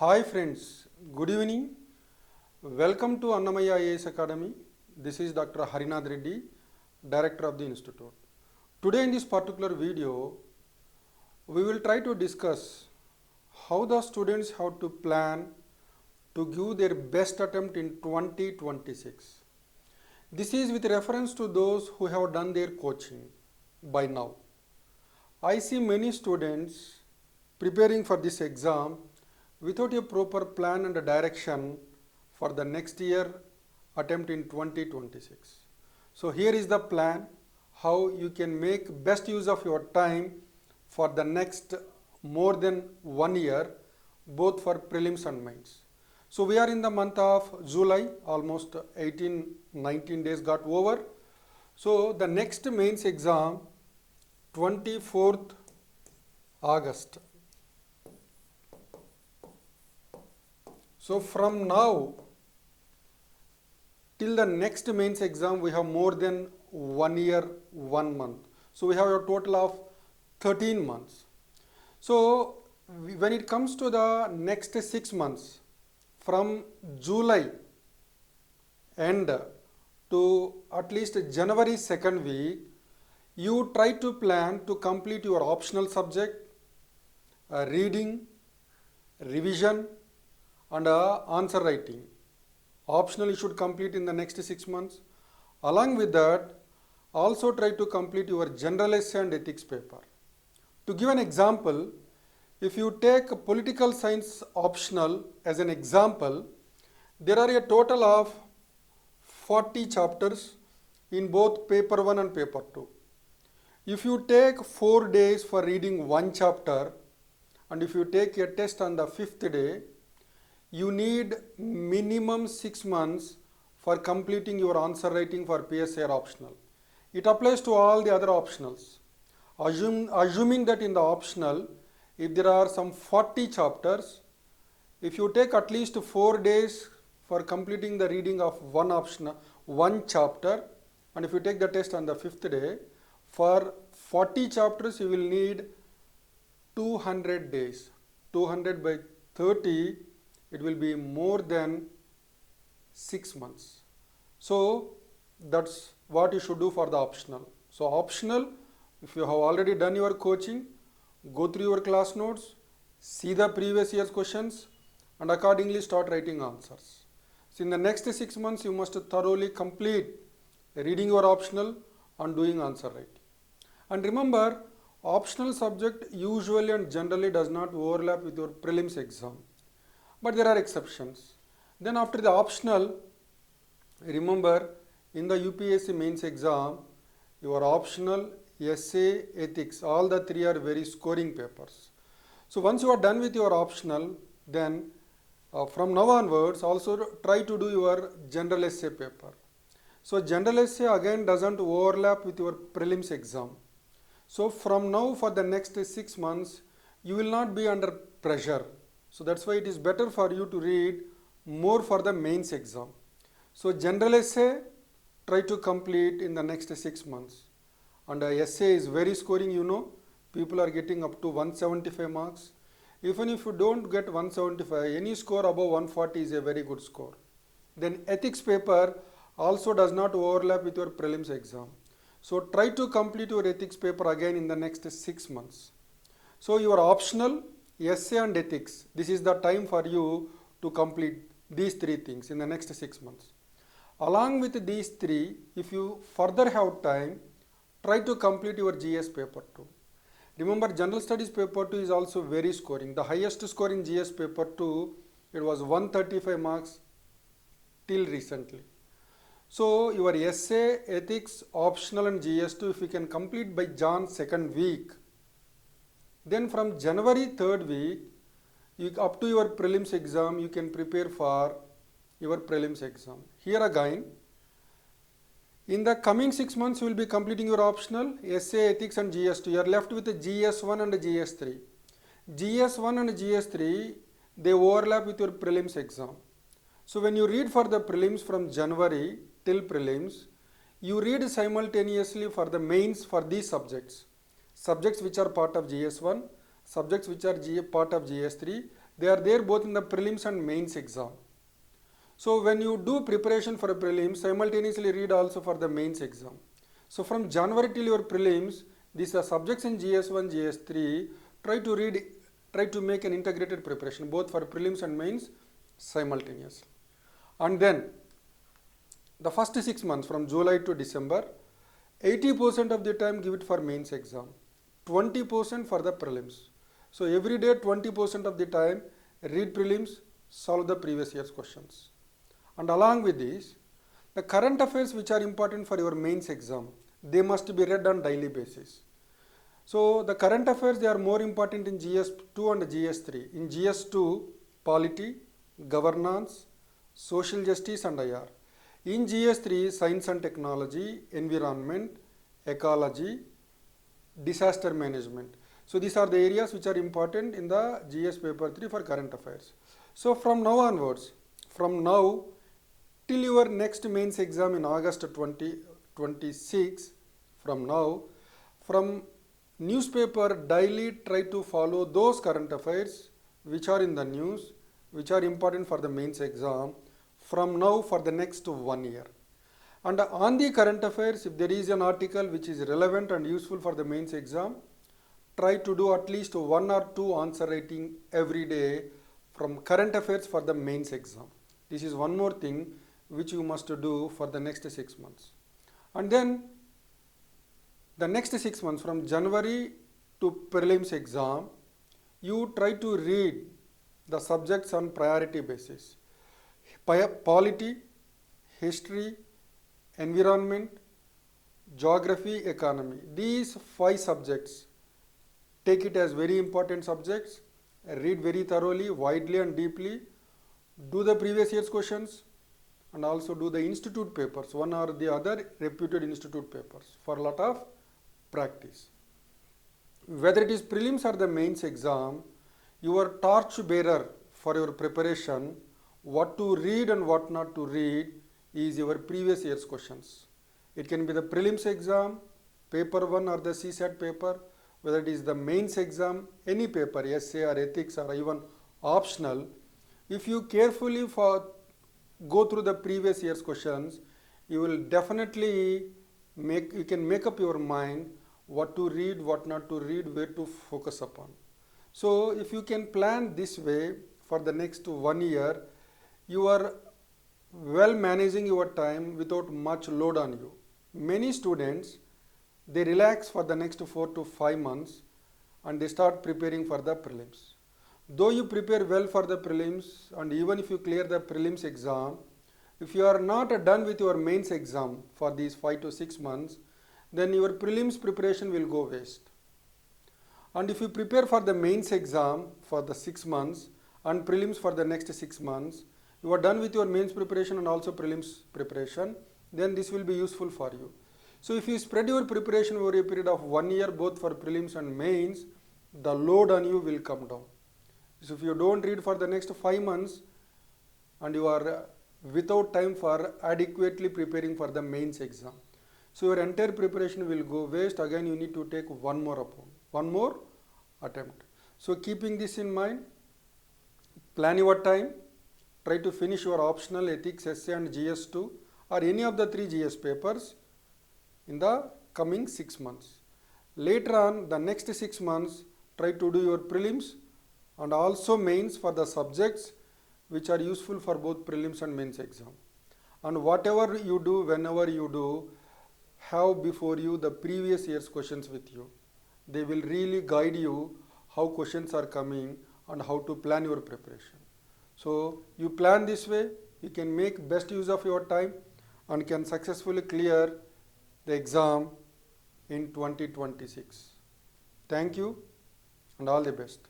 Hi friends, good evening. Welcome to Annamaya IAS Academy. This is Dr. Harinath Reddy, Director of the Institute. Today in this particular video, we will try to discuss how the students have to plan to give their best attempt in 2026. This is with reference to those who have done their coaching by now. I see many students preparing for this exam without a proper plan and a direction for the next year attempt in 2026. So here is the plan how you can make best use of your time for the next more than 1 year, both for prelims and mains. So we are in the month of July, almost 19 days got over. So the next mains exam 24th August. So from now till the next mains exam, we have more than 1 year, 1 month. So we have a total of 13 months. So when it comes to the next 6 months, from July end to at least January 2nd week, you try to plan to complete your optional subject, reading, revision, and answer writing. Optional you should complete in the next 6 months. Along with that, also try to complete your general essay and ethics paper. To give an example, if you take political science optional as an example, there are a total of 40 chapters in both paper 1 and paper 2. If you take 4 days for reading one chapter, and if you take a test on the 5th day, you need minimum 6 months for completing your answer writing for PSA optional. It applies to all the other optionals. Assuming that in the optional, if there are some 40 chapters, if you take at least 4 days for completing the reading of one chapter, and if you take the test on the 5th day, for 40 chapters you will need 200 days. 200 by 30, it will be more than 6 months. So that's what you should do for the optional. So optional, if you have already done your coaching, go through your class notes, see the previous year's questions, and accordingly start writing answers. So in the next 6 months, you must thoroughly complete reading your optional and doing answer writing. And remember, optional subject usually and generally does not overlap with your prelims exam. But there are exceptions. Then after the optional, remember in the UPSC mains exam, your optional, essay, ethics, all the three are very scoring papers. So once you are done with your optional, then from now onwards also try to do your general essay paper. So general essay again doesn't overlap with your prelims exam. So from now for the next 6 months, you will not be under pressure. So that's why it is better for you to read more for the mains exam. So general essay, try to complete in the next 6 months. And essay is very scoring, you know. People are getting up to 175 marks. Even if you don't get 175, any score above 140 is a very good score. Then ethics paper also does not overlap with your prelims exam. So try to complete your ethics paper again in the next 6 months. So your optional, essay and ethics, this is the time for you to complete these 3 things in the next 6 months. Along with these 3, if you further have time, try to complete your GS paper 2. Remember, general studies paper 2 is also very scoring. The highest score in GS paper 2, it was 135 marks till recently. So your essay, ethics, optional and GS2, if you can complete by Jan 2nd week, then from January 3rd week, up to your prelims exam, you can prepare for your prelims exam. Here again, in the coming 6 months, you will be completing your optional, essay, ethics and GS2. You are left with the GS1 and GS3. GS1 and GS3, they overlap with your prelims exam. So when you read for the prelims from January till prelims, you read simultaneously for the mains for these subjects. Subjects which are part of GS1, subjects which are part of GS3, They are there both in the prelims and mains exam. So when you do preparation for a prelims, simultaneously read also for the mains exam. So from January till your prelims, these are subjects in GS1, GS3, try to make an integrated preparation both for prelims and mains simultaneously. And then the first 6 months from July to December, 80% of the time give it for mains exam, 20% for the prelims. So every day 20% of the time read prelims, solve the previous year's questions. And along with this, the current affairs which are important for your mains exam, they must be read on daily basis. So the current affairs, they are more important in GS2 and GS3. In GS2, polity, governance, social justice and IR. In GS3, science and technology, environment, ecology, disaster management. So these are the areas which are important in the GS paper 3 for current affairs. So from now onwards, from now till your next mains exam in August 2026, from now, from newspaper daily try to follow those current affairs which are in the news, which are important for the mains exam from now for the next 1 year. And on the current affairs, if there is an article which is relevant and useful for the mains exam, try to do at least 1 or 2 answer writing every day from current affairs for the mains exam. This is one more thing which you must do for the next 6 months. And then the next 6 months from January to prelims exam, you try to read the subjects on priority basis. Polity, history, environment, geography, economy. These 5 subjects, take it as very important subjects, read very thoroughly, widely and deeply, do the previous year's questions and also do the institute papers, one or the other reputed institute papers for a lot of practice. Whether it is prelims or the mains exam, your torch bearer for your preparation, what to read and what not to read, is your previous year's questions. It can be the prelims exam, paper 1 or the CSAT paper, whether it is the mains exam, any paper, essay or ethics or even optional. If you carefully go through the previous year's questions, you will definitely you can make up your mind what to read, what not to read, where to focus upon. So if you can plan this way for the next 1 year, you are well managing your time without much load on you. Many students, they relax for the next 4 to 5 months and they start preparing for the prelims. Though you prepare well for the prelims and even if you clear the prelims exam, if you are not done with your mains exam for these 5 to 6 months, then your prelims preparation will go waste. And if you prepare for the mains exam for the 6 months and prelims for the next 6 months, you are done with your mains preparation and also prelims preparation, then this will be useful for you. So if you spread your preparation over a period of 1 year both for prelims and mains, the load on you will come down. So if you don't read for the next 5 months and you are without time for adequately preparing for the mains exam, so your entire preparation will go waste. Again you need to take one more attempt. So keeping this in mind, plan your time, try to finish your optional ethics, essay and GS2 or any of the 3 GS papers in the coming 6 months. Later on, the next 6 months, try to do your prelims and also mains for the subjects which are useful for both prelims and mains exam. And whatever you do, whenever you do, have before you the previous year's questions with you. They will really guide you how questions are coming and how to plan your preparation. So you plan this way, you can make best use of your time and can successfully clear the exam in 2026. Thank you and all the best.